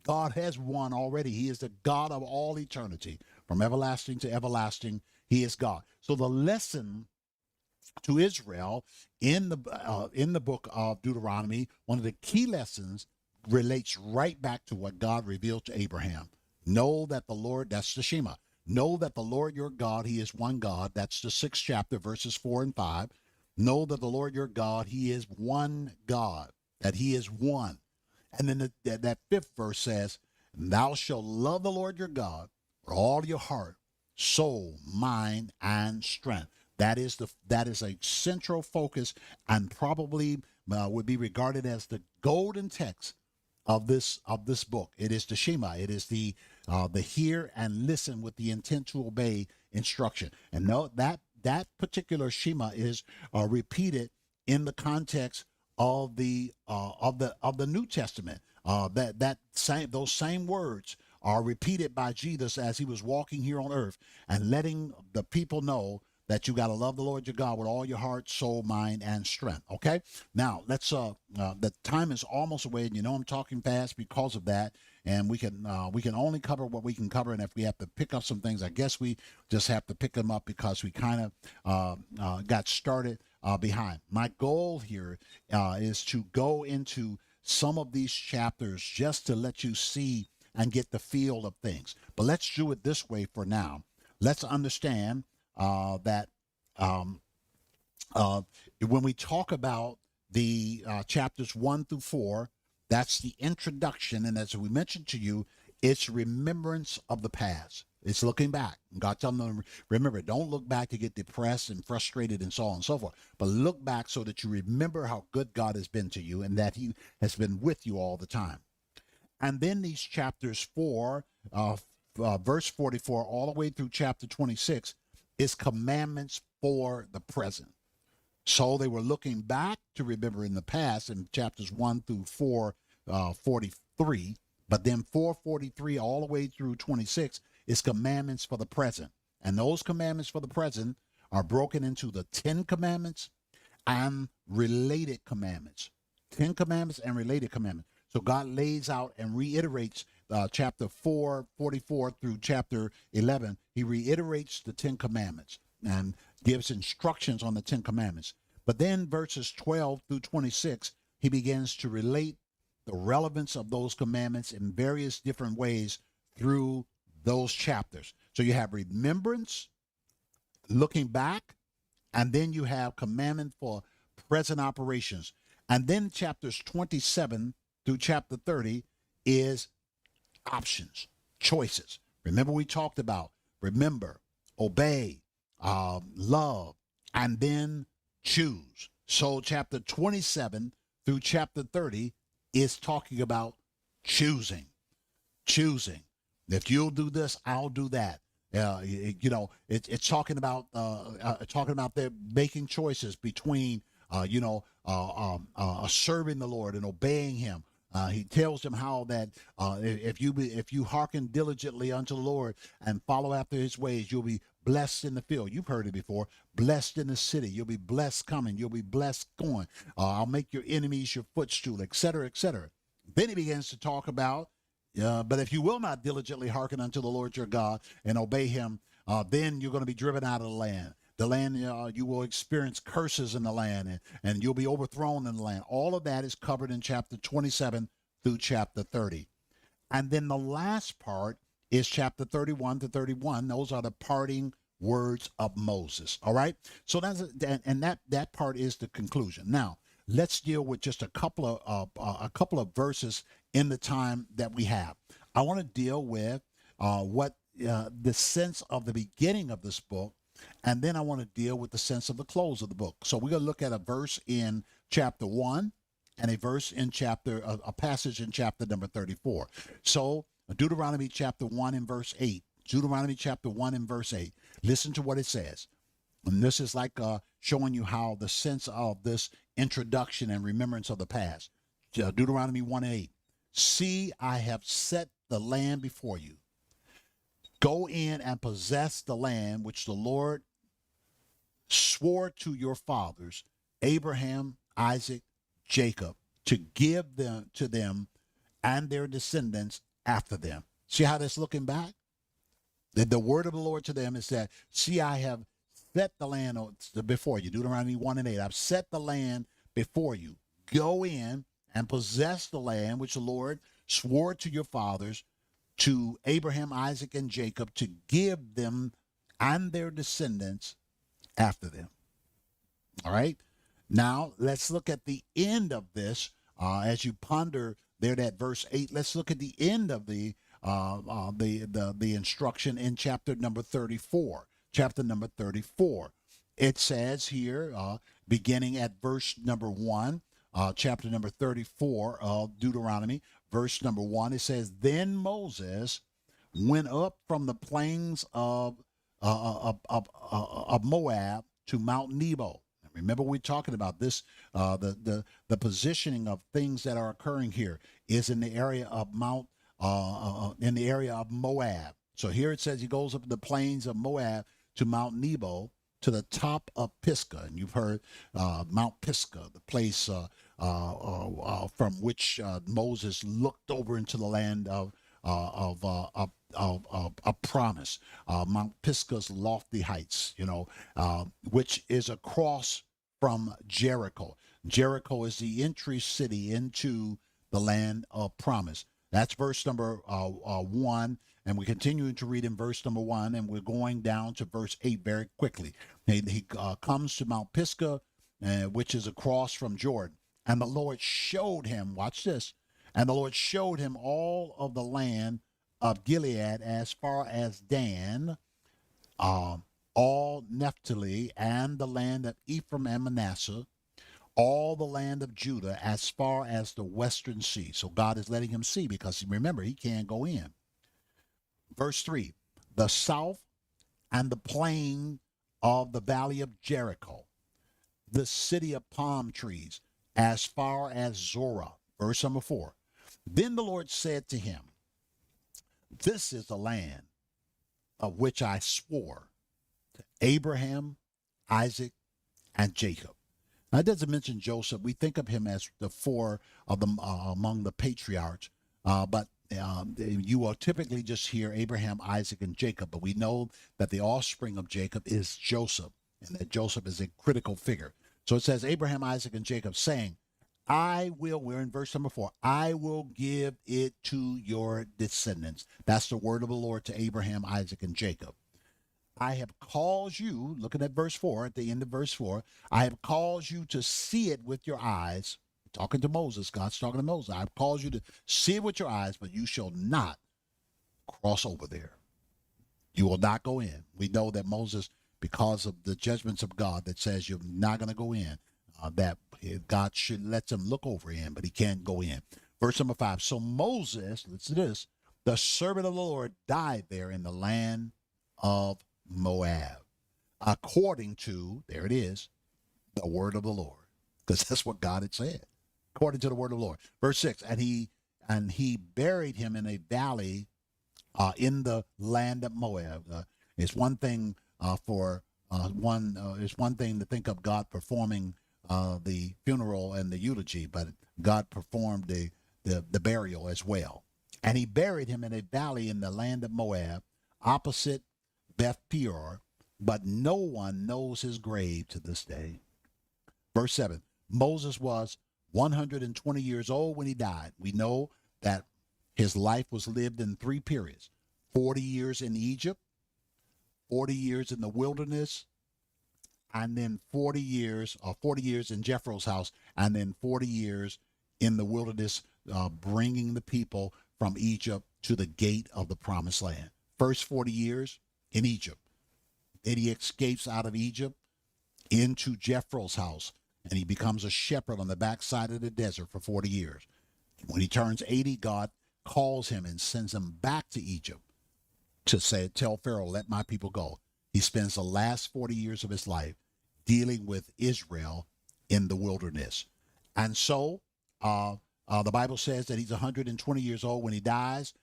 God has won already. He is the God of all eternity. From everlasting to everlasting, he is God. So the lesson to Israel in the book of Deuteronomy, one of the key lessons relates right back to what God revealed to Abraham. Know that the Lord, that's the Shema. Know that the Lord your God, he is one God. That's the 6th chapter, verses 4 and 5. Know that the Lord your God, he is one God, that he is one. And then that fifth verse says, thou shalt love the Lord your God with all your heart, soul, mind, and strength. That is a central focus, and probably would be regarded as the golden text of this book. It is the Shema. It is the hear and listen with the intent to obey instruction. And no, that particular Shema is repeated in the context of the New Testament. Those same words are repeated by Jesus as he was walking here on earth and letting the people know that you got to love the Lord your God with all your heart, soul, mind, and strength. Okay. Now let's. The time is almost away, and you know I'm talking fast because of that. And we can only cover what we can cover, and if we have to pick up some things, I guess we just have to pick them up because we kind of got started behind. My goal here is to go into some of these chapters just to let you see and get the feel of things. But let's do it this way for now. Let's understand that when we talk about the chapters 1 through 4, that's the introduction. And as we mentioned to you, it's remembrance of the past. It's looking back. God telling them, remember, don't look back to get depressed and frustrated and so on and so forth, but look back so that you remember how good God has been to you and that he has been with you all the time. And then these chapters 4, verse 44, all the way through chapter 26 is commandments for the present. So they were looking back to remember in the past in chapters 1 through 43, but then 443 all the way through 26 is commandments for the present. And those commandments for the present are broken into the 10 commandments and related commandments. 10 commandments and related commandments. So God lays out and reiterates chapter 444 through chapter 11. He reiterates the 10 commandments and gives instructions on the 10 commandments. But then verses 12 through 26, he begins to relate the relevance of those commandments in various different ways through those chapters. So you have remembrance, looking back, and then you have commandment for present operations. And then chapters 27 through chapter 30 is options, choices. Remember, we talked about remember, obey, love, and then choose. So chapter 27 through chapter 30 is talking about choosing. If you'll do this, I'll do that. It's talking about they're making choices between serving the Lord and obeying Him. He tells them how that if you hearken diligently unto the Lord and follow after His ways, you'll be blessed in the field. You've heard it before. Blessed in the city. You'll be blessed coming. You'll be blessed going. I'll make your enemies your footstool, etc., etc. Then he begins to talk about, but if you will not diligently hearken unto the Lord your God and obey Him, then you're going to be driven out of the land. The land, you will experience curses in the land, and you'll be overthrown in the land. All of that is covered in chapter 27 through chapter 30. And then the last part is chapter 31 to 31. Those are the parting words of Moses. All right. So that part is the conclusion. Now let's deal with just a couple of verses in the time that we have. I want to deal with what the sense of the beginning of this book. And then I want to deal with the sense of the close of the book. So we're going to look at a verse in chapter 1 and a passage in chapter number 34. So Deuteronomy chapter 1 and verse 8. Deuteronomy chapter 1 and verse 8. Listen to what it says. And this is like showing you how the sense of this introduction and remembrance of the past. Deuteronomy 1 and 8. See, I have set the land before you. Go in and possess the land which the Lord swore to your fathers, Abraham, Isaac, Jacob, to give them to them and their descendants after them. See how that's looking back? The word of the Lord to them is that, see, I have set the land before you. Deuteronomy 1 and 8. I've set the land before you. Go in and possess the land which the Lord swore to your fathers, to Abraham, Isaac, and Jacob, to give them and their descendants after them. All right. Now, let's look at the end of this as you ponder there that verse 8. Let's look at the end of the instruction in chapter number 34. Chapter number 34. It says here, beginning at verse number 1, chapter number 34 of Deuteronomy, verse number 1, it says, Then Moses went up from the plains of Moab to Mount Nebo. Remember, we're talking about this. The positioning of things that are occurring here is in the area of in the area of Moab. So here it says he goes up the plains of Moab to Mount Nebo to the top of Pisgah, and you've heard Mount Pisgah, the place from which Moses looked over into the land of promise. Mount Pisgah's lofty heights, which is across from Jericho. Jericho is the entry city into the land of promise. That's verse number 1. And we continue to read in verse number 1, and we're going down to verse 8 very quickly. He comes to Mount Pisgah, which is across from Jordan. And the Lord showed him, watch this, and the Lord showed him all of the land of Gilead as far as Dan, all Naphtali, and the land of Ephraim and Manasseh, all the land of Judah as far as the western sea. So God is letting him see because remember, he can't go in. Verse 3, the south and the plain of the valley of Jericho, the city of palm trees, as far as Zorah. Verse number 4. Then the Lord said to him, This is the land of which I swore to Abraham, Isaac, and Jacob. Now, it doesn't mention Joseph. We think of him as the four of them among the patriarchs, but you will typically just hear Abraham, Isaac, and Jacob. But we know that the offspring of Jacob is Joseph, and that Joseph is a critical figure. So it says Abraham, Isaac, and Jacob, saying, we're in verse number 4, I will give it to your descendants. That's the word of the Lord to Abraham, Isaac, and Jacob. I have caused you, looking at verse 4, at the end of verse 4, I have caused you to see it with your eyes. Talking to Moses, God's talking to Moses. I've caused you to see it with your eyes, but you shall not cross over there. You will not go in. We know that Moses, because of the judgments of God that says you're not going to go in, that God should let him look over in, but he can't go in. Verse number 5. So Moses, listen to this, the servant of the Lord died there in the land of Moab, according to, there it is, the word of the Lord, because that's what God had said, according to the word of the Lord. Verse 6, and he buried him in a valley in the land of Moab. It's one thing it's one thing to think of God performing the funeral and the eulogy, but God performed the burial as well. And he buried him in a valley in the land of Moab, opposite Beth Peor, but no one knows his grave to this day. Verse 7, Moses was 120 years old when he died. We know that his life was lived in 3 periods: 40 years in Egypt, 40 years in the wilderness, and then 40 years in Jethro's house, and then 40 years in the wilderness, bringing the people from Egypt to the gate of the promised land. First 40 years in Egypt. Then he escapes out of Egypt into Jethro's house, and he becomes a shepherd on the backside of the desert for 40 years. When he turns 80, God calls him and sends him back to Egypt to tell Pharaoh, let my people go. He spends the last 40 years of his life dealing with Israel in the wilderness. And so the Bible says that he's 120 years old when he dies.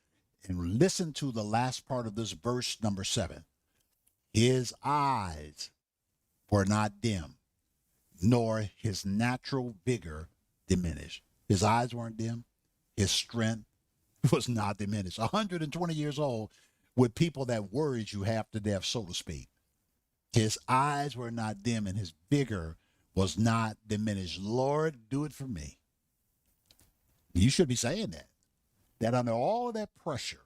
And listen to the last part of this verse number 7. His eyes were not dim, nor his natural vigor diminished. His eyes weren't dim. His strength was not diminished. 120 years old with people that worried you half to death, so to speak. His eyes were not dim and his vigor was not diminished. Lord, do it for me. You should be saying that. That under all of that pressure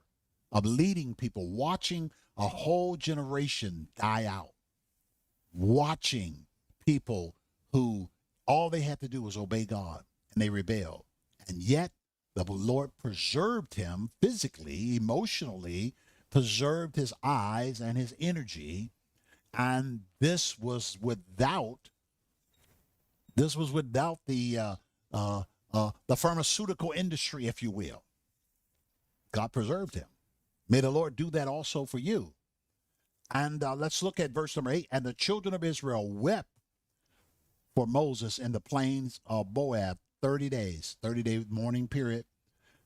of leading people, watching a whole generation die out, watching people who All they had to do was obey God, and they rebelled. And yet the Lord preserved him physically, emotionally, preserved his eyes and his energy. And this was without the pharmaceutical industry, if you will. God preserved him. May the Lord do that also for you. And let's look at verse number 8. And the children of Israel wept for Moses in the plains of Moab 30 days, 30-day mourning period.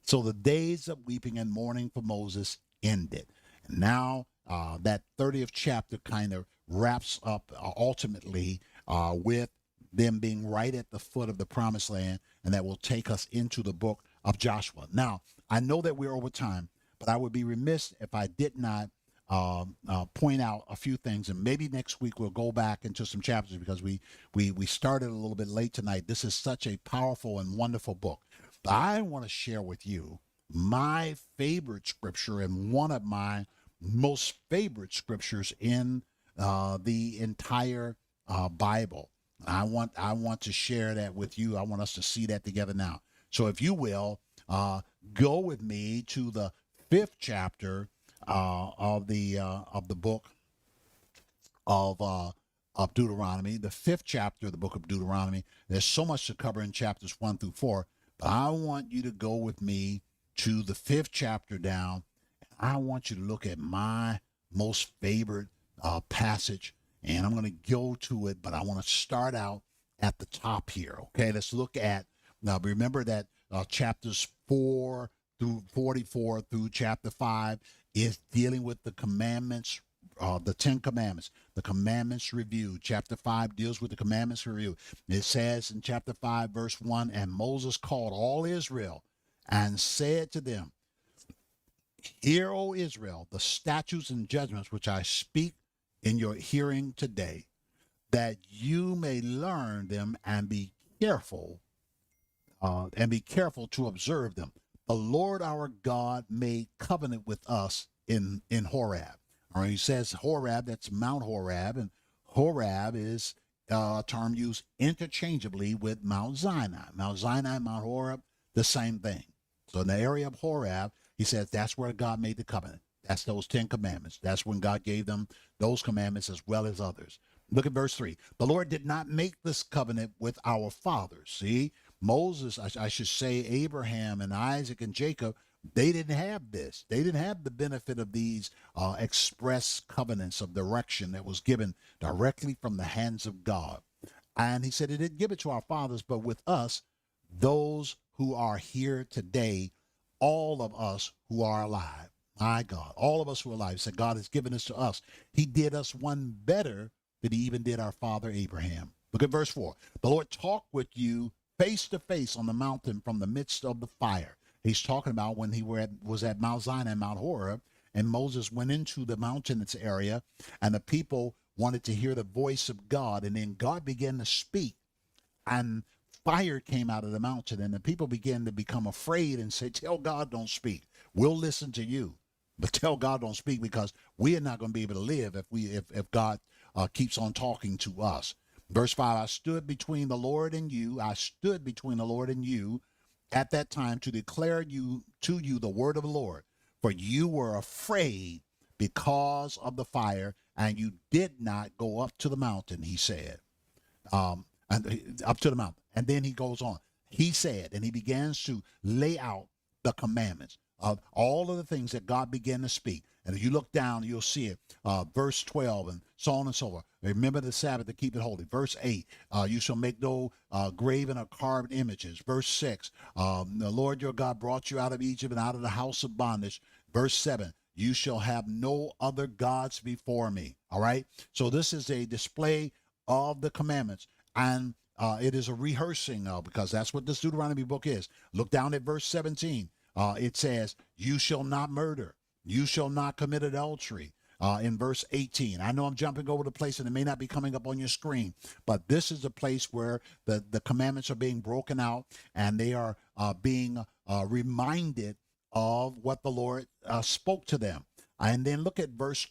So the days of weeping and mourning for Moses ended. And now that 30th chapter kind of wraps up ultimately with them being right at the foot of the promised land, and that will take us into the book of Joshua. Now, I know that we're over time, but I would be remiss if I did not point out a few things, and maybe next week we'll go back into some chapters because we started a little bit late tonight. This is such a powerful and wonderful book. But I want to share with you my favorite scripture and one of my most favorite scriptures in the entire Bible. I want to share that with you. I want us to see that together now. So if you will, go with me to the 5th chapter of the book of Deuteronomy, the 5th chapter of the book of Deuteronomy. There's so much to cover in chapters 1 through 4, but I want you to go with me to the 5th chapter down. I want you to look at my most favorite passage, and I'm going to go to it, but I want to start out at the top here. Okay, let's look at, now remember that chapters 4 through 44 through chapter 5 is dealing with the commandments, the 10 commandments, the commandments review. Chapter 5 deals with the commandments review. It says in chapter 5, verse 1, and Moses called all Israel and said to them, Hear, O Israel, the statutes and judgments which I speak in your hearing today, that you may learn them and be careful to observe them. The Lord our God made covenant with us in Horeb. All right, he says Horeb, that's Mount Horeb, and Horeb is a term used interchangeably with Mount Sinai. Mount Sinai, Mount Horeb, the same thing. So in the area of Horeb, he says that's where God made the covenant. That's those 10 commandments. That's when God gave them those commandments as well as others. Look at verse 3. The Lord did not make this covenant with our fathers. See, Moses, I should say Abraham and Isaac and Jacob, they didn't have this. They didn't have the benefit of these express covenants of direction that was given directly from the hands of God. And he said he didn't give it to our fathers, but with us, those who are here today, all of us who are alive. My God, all of us who are alive. He said God has given this to us. He did us one better than he even did our father Abraham. Look at verse 4. The Lord talked with you face to face on the mountain from the midst of the fire. He's talking about when he was at Mount Sinai, Mount Horeb, and Moses went into the mountainous area, and the people wanted to hear the voice of God, and then God began to speak, and fire came out of the mountain, and the people began to become afraid and say, tell God don't speak. We'll listen to you, but tell God don't speak, because we are not going to be able to live if God keeps on talking to us. Verse 5, I stood between the Lord and you. I stood between the Lord and you at that time to declare to you the word of the Lord. For you were afraid because of the fire, and you did not go up to the mountain, he said. And up to the mountain. And then he goes on. He said, and he begins to lay out the commandments of all of the things that God began to speak. And if you look down, you'll see it. Verse 12 and so on and so forth. Remember the Sabbath to keep it holy. Verse 8, you shall make no graven or carved images. Verse 6, the Lord your God brought you out of Egypt and out of the house of bondage. Verse 7, you shall have no other gods before me. All right. So this is a display of the commandments. And it is a rehearsing because that's what this Deuteronomy book is. Look down at verse 17. It says, you shall not murder. You shall not commit adultery. In verse 18. I know I'm jumping over the place and it may not be coming up on your screen, but this is a place where the commandments are being broken out and they are being reminded of what the Lord spoke to them. And then look at verse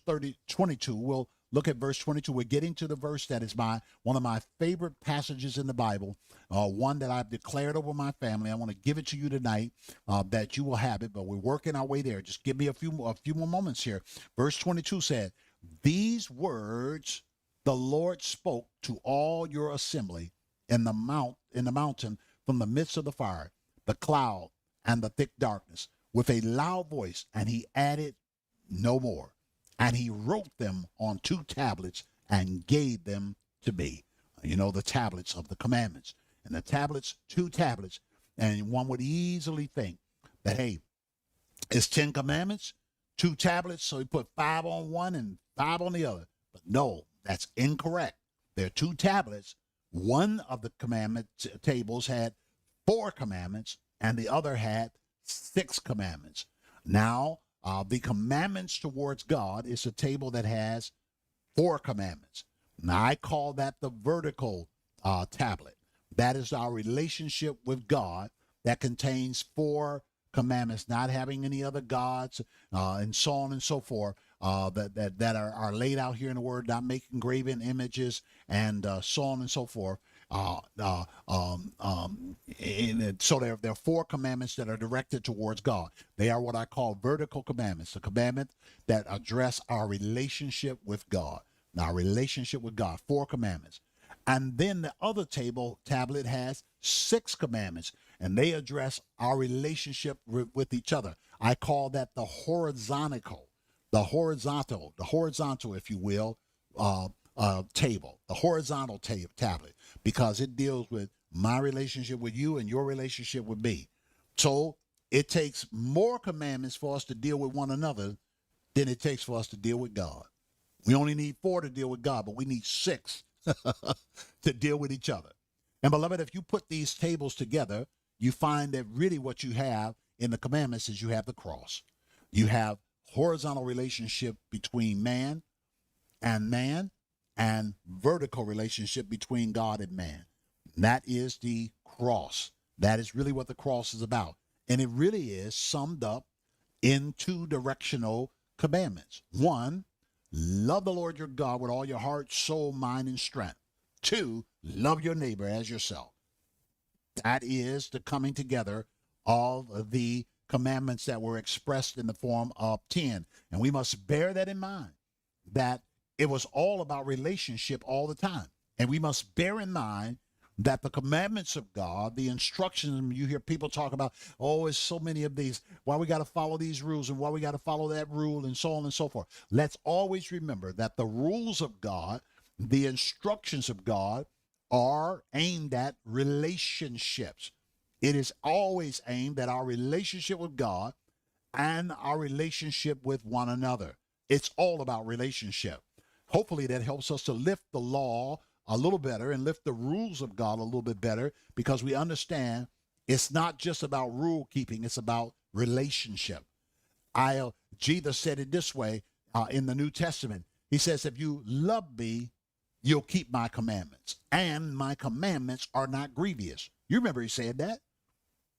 22. We'll Look at verse 22. We're getting to the verse that is one of my favorite passages in the Bible, one that I've declared over my family. I want to give it to you tonight, that you will have it, but we're working our way there. Just give me a few more moments here. Verse 22 said, "These words the Lord spoke to all your assembly in the mountain from the midst of the fire, the cloud, and the thick darkness, with a loud voice, and he added no more. And he wrote them on 2 tablets and gave them to me." You know, the tablets of the commandments. And the tablets, 2 tablets. And one would easily think that, hey, it's 10 commandments, 2 tablets, so he put 5 on one and 5 on the other. But no, that's incorrect. There are 2 tablets. One of the commandment tables had 4 commandments, and the other had 6 commandments. Now, the commandments towards God is a table that has 4 commandments. Now, I call that the vertical tablet. That is our relationship with God that contains 4 commandments, not having any other gods, and so on and so forth, that are laid out here in the Word, not making graven images, and so on and so forth. And so there are 4 commandments that are directed towards God. They are what I call vertical commandments, the commandments that address our relationship with God. Now, our relationship with God, 4 commandments. And then the other tablet has 6 commandments, and they address our relationship with each other. I call that the horizontal, if you will, table, the horizontal tablet, because it deals with my relationship with you and your relationship with me. So it takes more commandments for us to deal with one another than it takes for us to deal with God. We only need 4 to deal with God, but we need 6 to deal with each other. And beloved, if you put these tables together, you find that really what you have in the commandments is you have the cross. You have horizontal relationship between man, and vertical relationship between God and man. That is the cross. That is really what the cross is about. And it really is summed up in 2 directional commandments. 1, love the Lord your God with all your heart, soul, mind, and strength. 2, love your neighbor as yourself. That is the coming together of the commandments that were expressed in the form of 10. And we must bear that in mind, that it was all about relationship all the time. And we must bear in mind that the commandments of God, the instructions, you hear people talk about, oh, it's so many of these, why we got to follow these rules and why we got to follow that rule and so on and so forth. Let's always remember that the rules of God, the instructions of God, are aimed at relationships. It is always aimed at our relationship with God and our relationship with one another. It's all about relationship. Hopefully that helps us to lift the law a little better and lift the rules of God a little bit better, because we understand it's not just about rule keeping, it's about relationship. Jesus said it this way in the New Testament. He says, if you love me, you'll keep my commandments, and my commandments are not grievous. You remember he said that?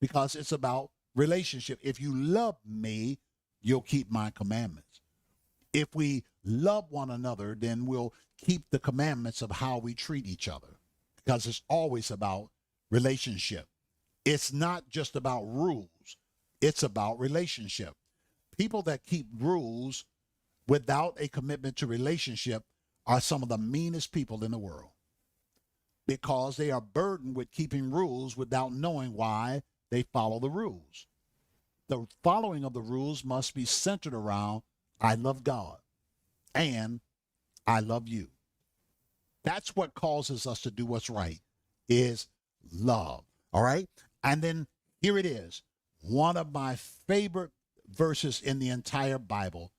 Because it's about relationship. If you love me, you'll keep my commandments. If we love one another, then we'll keep the commandments of how we treat each other, because it's always about relationship. It's not just about rules. It's about relationship. People that keep rules without a commitment to relationship are some of the meanest people in the world, because they are burdened with keeping rules without knowing why they follow the rules. The following of the rules must be centered around, I love God and I love you. That's what causes us to do what's right, is love. All right. And then here it is. One of my favorite verses in the entire Bible.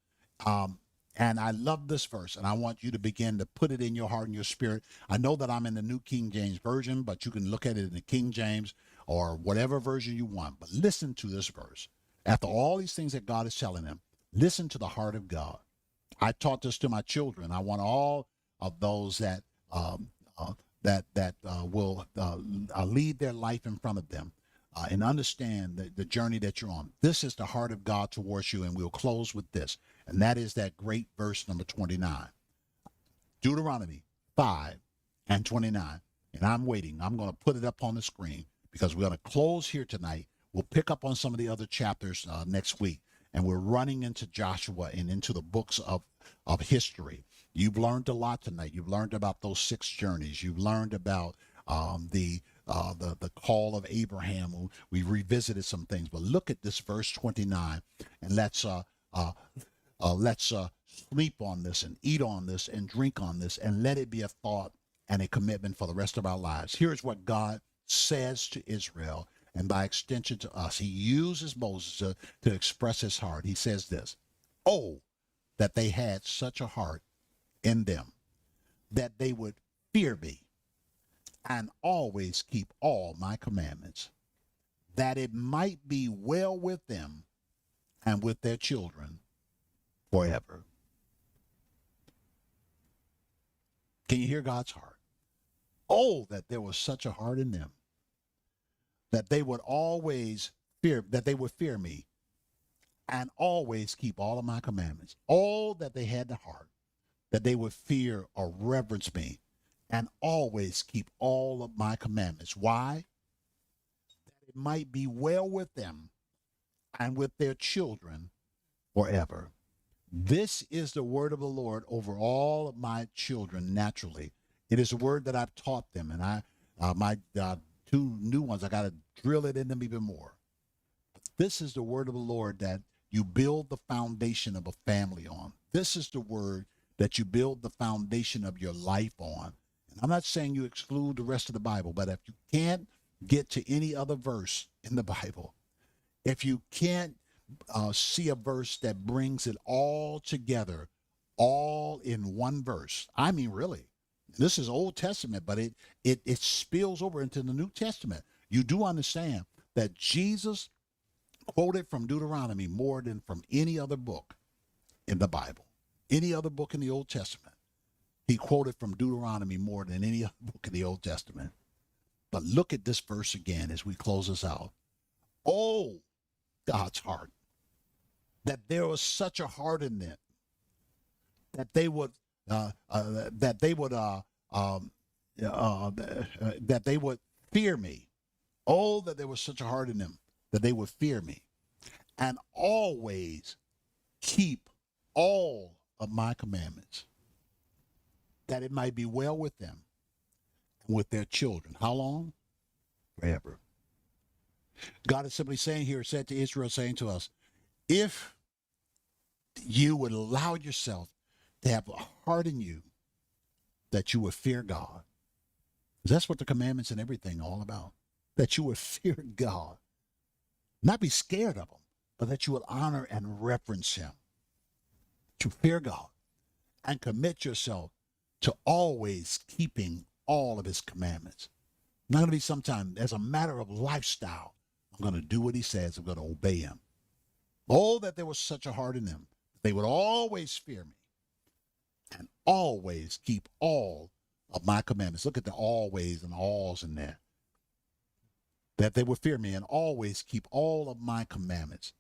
And I love this verse, and I want you to begin to put it in your heart and your spirit. I know that I'm in the New King James Version, but you can look at it in the King James or whatever version you want. But listen to this verse. After all these things that God is telling them, listen to the heart of God. I taught this to my children. I want all of those that will lead their life in front of them and understand the journey that you're on. This is the heart of God towards you, and we'll close with this. And that is that great verse number 29. Deuteronomy 5 and 29. And I'm waiting. I'm going to put it up on the screen because we're going to close here tonight. We'll pick up on some of the other chapters next week. And we're running into Joshua and into the books of history. You've learned a lot tonight. You've learned about those 6 journeys. You've learned about the call of Abraham. We revisited some things. But look at this verse 29, and let's sleep on this and eat on this and drink on this and let it be a thought and a commitment for the rest of our lives. Here's what God says to Israel, and by extension to us. He uses Moses to express his heart. He says this: "Oh, that they had such a heart in them, that they would fear me and always keep all my commandments, that it might be well with them and with their children forever." Can you hear God's heart? Oh, that there was such a heart in them, that they would always fear me and always keep all of my commandments. All that they had the heart, that they would fear or reverence me and always keep all of my commandments. Why? That it might be well with them and with their children forever. This is the word of the Lord over all of my children naturally. It is a word that I've taught them, and my 2 new ones, I got to drill it in them even more. But this is the word of the Lord that you build the foundation of a family on. This is the word that you build the foundation of your life on. And I'm not saying you exclude the rest of the Bible, but if you can't get to any other verse in the Bible, if you can't see a verse that brings it all together, all in one verse, I mean, really, this is Old Testament, but it spills over into the New Testament. You do understand that Jesus quoted from Deuteronomy more than from any other book in the Bible, any other book in the Old Testament. He quoted from Deuteronomy more than any other book in the Old Testament. But look at this verse again as we close this out. Oh, God's heart, that there was such a heart in them, that they would that they would fear me. Oh, that there was such a heart in them, that they would fear me and always keep all of my commandments, that it might be well with them and with their children. How long? Forever. God is simply saying here, said to Israel, saying to us, if you would allow yourself to have a heart in you, that you would fear God. That's what the commandments and everything are all about. That you would fear God. Not be scared of him, but that you would honor and reverence him. To fear God and commit yourself to always keeping all of his commandments. Not going to be sometime, as a matter of lifestyle, I'm going to do what he says. I'm going to obey him. Oh, that there was such a heart in them. They would always fear me and always keep all of my commandments. Look at the always and alls in there. That they would fear me and always keep all of my commandments,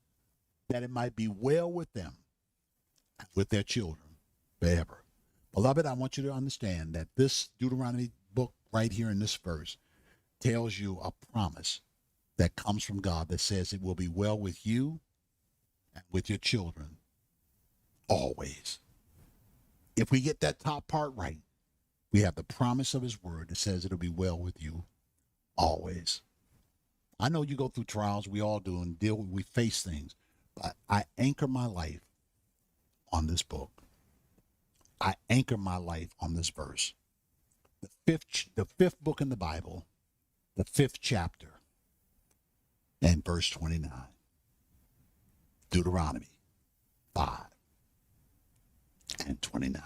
that it might be well with them and with their children forever. Beloved, I want you to understand that this Deuteronomy book right here in this verse tells you a promise that comes from God that says it will be well with you and with your children always. If we get that top part right, we have the promise of his word that says it'll be well with you always. I know you go through trials, we all do, and we face things, but I anchor my life on this book. I anchor my life on this verse. The fifth book in the Bible, the 5th chapter, and verse 29. Deuteronomy 5 and 29.